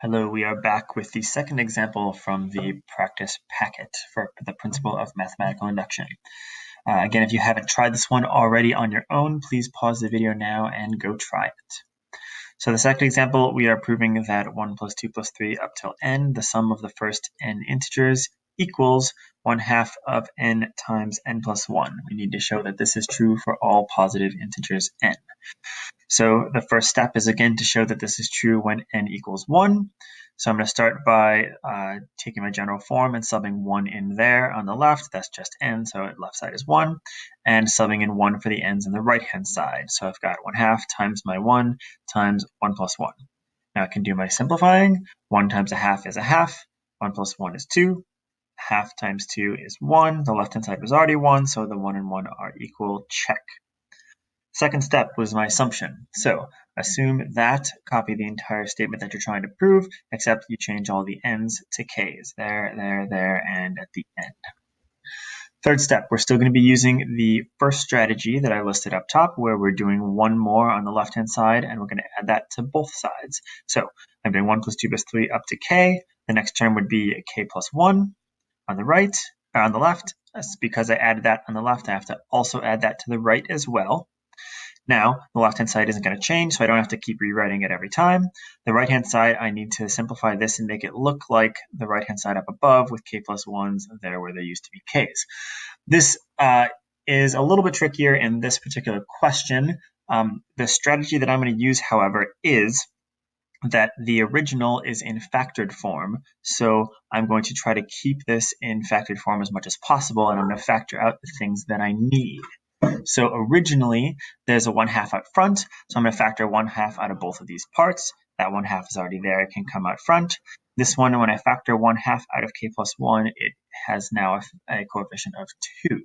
Hello, we are back with the second example from the practice packet for the principle of mathematical induction. Again, if you haven't tried this one already on your own, please pause the video now and go try it. So the second example, we are proving that 1 plus 2 plus 3 up till n, the sum of the first n integers, equals 1/2 of n times n plus 1. We need to show that this is true for all positive integers n. So the first step is again to show that this is true when n equals 1. So I'm going to start by taking my general form and subbing 1 in there on the left. That's just n, so left side is 1. And subbing in 1 for the n's on the right-hand side. So I've got 1/2 times my 1 times 1 plus 1. Now I can do my simplifying. 1 times 1/2 is 1/2. 1 plus 1 is 2. 1/2 times 2 is 1. The left-hand side was already 1, so the 1 and 1 are equal. Check. Second step was my assumption. So assume that, copy the entire statement that you're trying to prove, except you change all the n's to k's. There, and at the end. Third step, we're still going to be using the first strategy that I listed up top, where we're doing one more on the left-hand side, and we're going to add that to both sides. So I'm doing 1 plus 2 plus 3 up to k. The next term would be k plus 1 on the right, or on the left. That's because I added that on the left, I have to also add that to the right as well. Now, the left-hand side isn't going to change, so I don't have to keep rewriting it every time. The right-hand side, I need to simplify this and make it look like the right-hand side up above with k plus 1s there where there used to be k's. This is a little bit trickier in this particular question. The strategy that I'm going to use, however, is that the original is in factored form. So I'm going to try to keep this in factored form as much as possible, and I'm going to factor out the things that I need. So originally, there's a 1/2 out front, so I'm going to factor 1/2 out of both of these parts. That 1/2 is already there, it can come out front. This one, when I factor 1/2 out of k plus 1, it has now a coefficient of 2,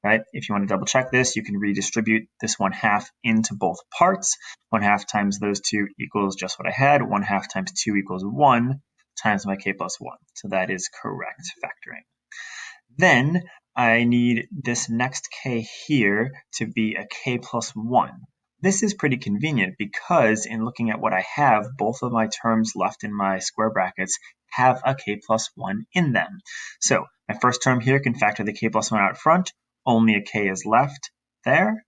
right? If you want to double check this, you can redistribute this 1/2 into both parts. 1/2 times those two equals just what I had. 1/2 times 2 equals 1 times my k plus 1. So that is correct factoring. Then I need this next k here to be a k plus 1. This is pretty convenient because in looking at what I have, both of my terms left in my square brackets have a k plus 1 in them. So my first term here can factor the k plus 1 out front. Only a k is left there.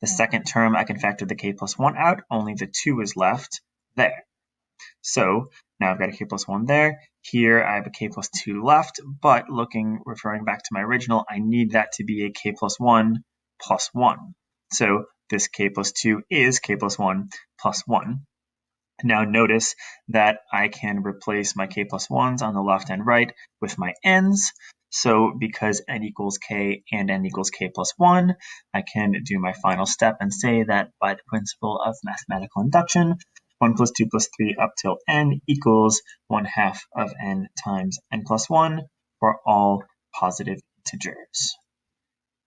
The second term, I can factor the k plus 1 out. Only the 2 is left there. So now I've got a k plus 1 there. Here I have a k plus 2 left, but referring back to my original, I need that to be a k plus 1 plus 1. So this k plus 2 is k plus 1 plus 1. Now notice that I can replace my k plus 1s on the left and right with my n's. So because n equals k and n equals k plus 1, I can do my final step and say that by the principle of mathematical induction, 1 plus 2 plus 3 up till n equals 1/2 of n times n plus 1 for all positive integers.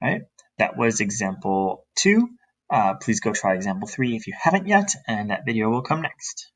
Right? That was example 2. Please go try example 3 if you haven't yet, and that video will come next.